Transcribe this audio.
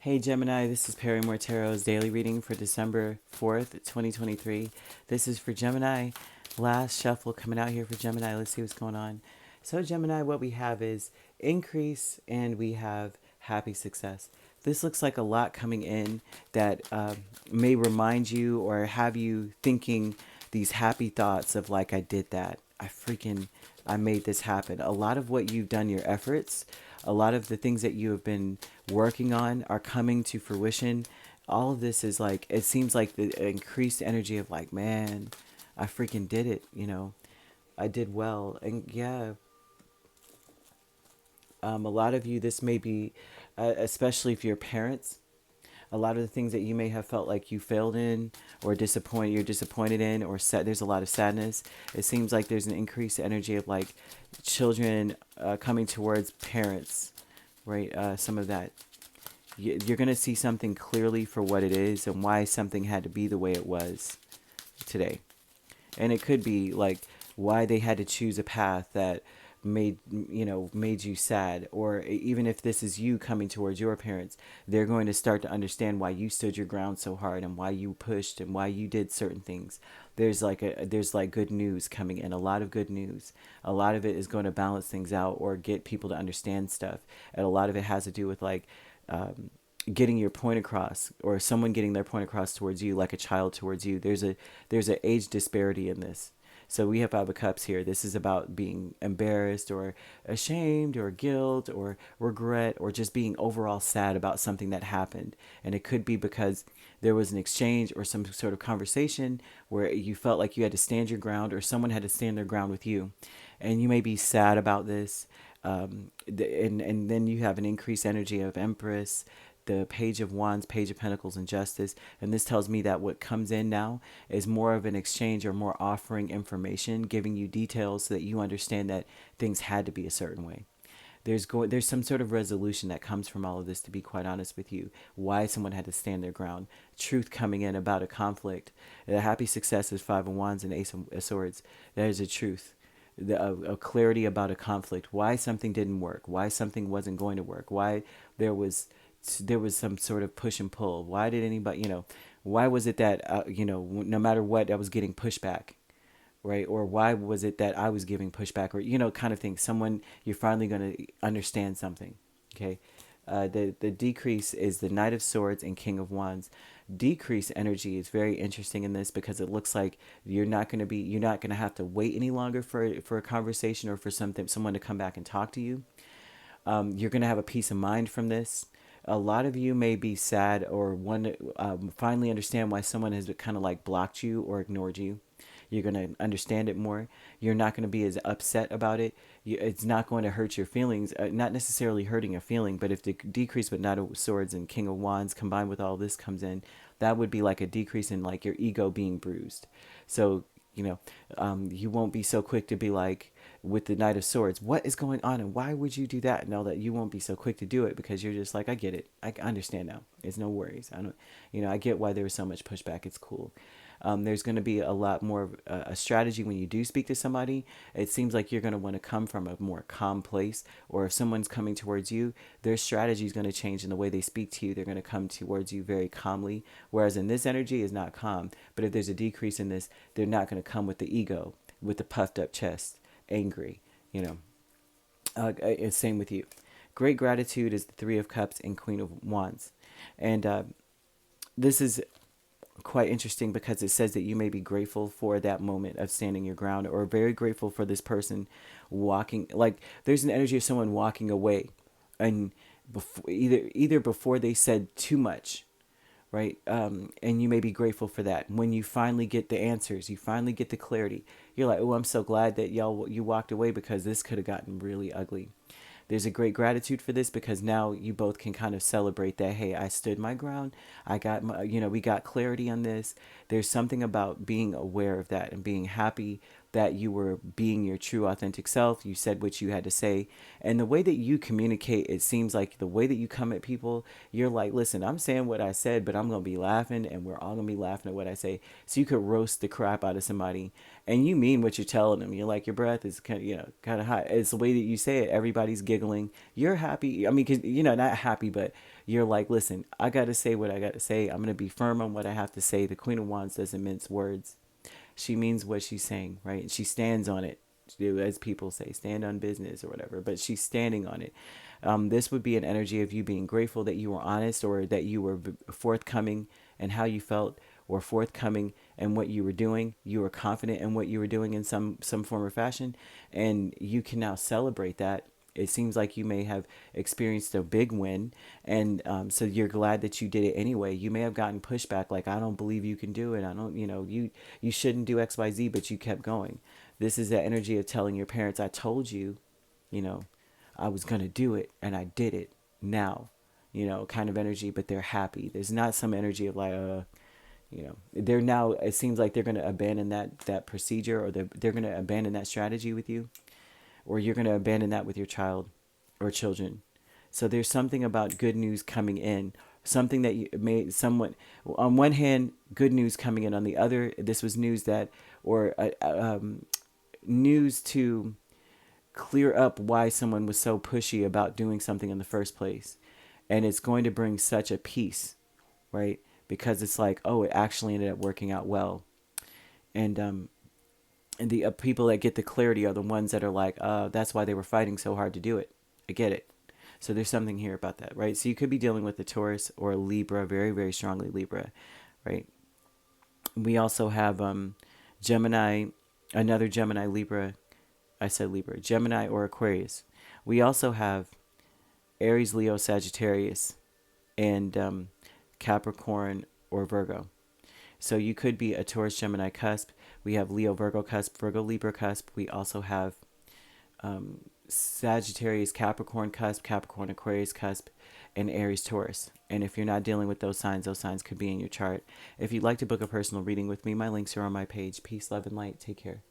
Hey Gemini, this is Perrymore Tarot's daily reading for December 4th, 2023. This is for Gemini. Last shuffle coming out here for Gemini. Let's see what's going on. So Gemini, what we have is increase and we have happy success. This looks like a lot coming in that may remind you or have you thinking these happy thoughts of like, I did that. I made this happen. A lot of what you've done, your efforts, a lot of the things that you have been working on are coming to fruition. All of this is like, it seems like the increased energy of like, man, I freaking did it. I did well. And yeah, a lot of you, this may be, especially if you're parents, a lot of the things that you may have felt like you failed in or you're disappointed in, or there's a lot of sadness. It seems like there's an increased energy of like children coming towards parents, right? Some of that. You're going to see something clearly for what it is and why something had to be the way it was today. And it could be like why they had to choose a path that made you sad. Or even if this is you coming towards your parents, they're going to start to understand why you stood your ground so hard and why you pushed and why you did certain things. There's like good news coming in, a lot of good news. A lot of it is going to balance things out or get people to understand stuff, and a lot of it has to do with like getting your point across, or someone getting their point across towards you, like a child towards you. There's an age disparity in this. So we have Five of Cups here. This is about being embarrassed or ashamed or guilt or regret or just being overall sad about something that happened. And it could be because there was an exchange or some sort of conversation where you felt like you had to stand your ground or someone had to stand their ground with you. And you may be sad about this. And then you have an increased energy of Empress, the Page of Wands, Page of Pentacles, and Justice. And this tells me that what comes in now is more of an exchange or more offering information, giving you details so that you understand that things had to be a certain way. There's some sort of resolution that comes from all of this, to be quite honest with you, why someone had to stand their ground. Truth coming in about a conflict. The happy success is Five of Wands and Ace of Swords. There's a truth. A clarity about a conflict, why something didn't work, why something wasn't going to work, why there was some sort of push and pull. Why did anybody, why was it that, no matter what, I was getting pushback, right? Or why was it that I was giving pushback, or, kind of thing. You're finally going to understand something, okay? The decrease is the Knight of Swords and King of Wands. Decrease energy is very interesting in this because it looks like you're not going to have to wait any longer for a conversation or for someone to come back and talk to you. You're going to have a peace of mind from this. A lot of you may be sad or want to finally understand why someone has kind of like blocked you or ignored you. You're going to understand it more. You're not going to be as upset about it. It's not going to hurt your feelings, not necessarily hurting a feeling, but if the decrease with Knight of Swords and King of Wands combined with all this comes in, that would be like a decrease in like your ego being bruised. So, you won't be so quick to be like, with the Knight of Swords, what is going on and why would you do that? And all that, you won't be so quick to do it because you're just like, I get it. I understand now. It's no worries. I don't, I get why there was so much pushback. It's cool. There's going to be a lot more of a strategy when you do speak to somebody. It seems like you're going to want to come from a more calm place, or if someone's coming towards you, their strategy is going to change in the way they speak to you. They're going to come towards you very calmly, whereas in this energy is not calm. But if there's a decrease in this, they're not going to come with the ego, with the puffed up chest, angry, same with you. Great gratitude is the Three of Cups and Queen of Wands. And this is quite interesting because it says that you may be grateful for that moment of standing your ground, or very grateful for this person walking, like there's an energy of someone walking away, and either before they said too much, right? And you may be grateful for that. When you finally get the answers, you finally get the clarity, you're like, oh, I'm so glad that you walked away, because this could have gotten really ugly. There's a great gratitude for this because now you both can kind of celebrate that, hey, I stood my ground. I got we got clarity on this. There's something about being aware of that and being happy that you were being your true authentic self. You said what you had to say. And the way that you communicate, it seems like the way that you come at people, you're like, listen, I'm saying what I said, but I'm going to be laughing and we're all going to be laughing at what I say. So you could roast the crap out of somebody and you mean what you're telling them. You're like, your breath is kind of, kind of hot. It's the way that you say it. Everybody's giggling. You're happy. I mean, cause, not happy, but you're like, listen, I got to say what I got to say. I'm going to be firm on what I have to say. The Queen of Wands doesn't mince words. She means what she's saying, right? And she stands on it, as people say, stand on business or whatever, but she's standing on it. This would be an energy of you being grateful that you were honest or that you were forthcoming and how you felt, or forthcoming in what you were doing. You were confident in what you were doing in some form or fashion, and you can now celebrate that. It seems like you may have experienced a big win, and so you're glad that you did it anyway. You may have gotten pushback, like, I don't believe you can do it. I don't, you shouldn't do XYZ, but you kept going. This is the energy of telling your parents, I told you, you know, I was going to do it, and I did it now, kind of energy, but they're happy. There's not some energy of like, they're now, it seems like they're going to abandon that procedure, or they're going to abandon that strategy with you, or you're going to abandon that with your child or children. So there's something about good news coming in, something that you may somewhat, on one hand, good news coming in. On the other, this was news that, or news to clear up why someone was so pushy about doing something in the first place. And it's going to bring such a peace, right? Because it's like, oh, it actually ended up working out well. And the people that get the clarity are the ones that are like, that's why they were fighting so hard to do it. I get it. So there's something here about that, right? So you could be dealing with a Taurus or a Libra, very, very strongly Libra, right? We also have Gemini, another Gemini, Libra. I said Libra, Gemini or Aquarius. We also have Aries, Leo, Sagittarius, and Capricorn or Virgo. So you could be a Taurus, Gemini cusp. We have Leo, Virgo cusp, Virgo, Libra cusp. We also have Sagittarius, Capricorn cusp, Capricorn, Aquarius cusp, and Aries, Taurus. And if you're not dealing with those signs could be in your chart. If you'd like to book a personal reading with me, my links are on my page. Peace, love, and light. Take care.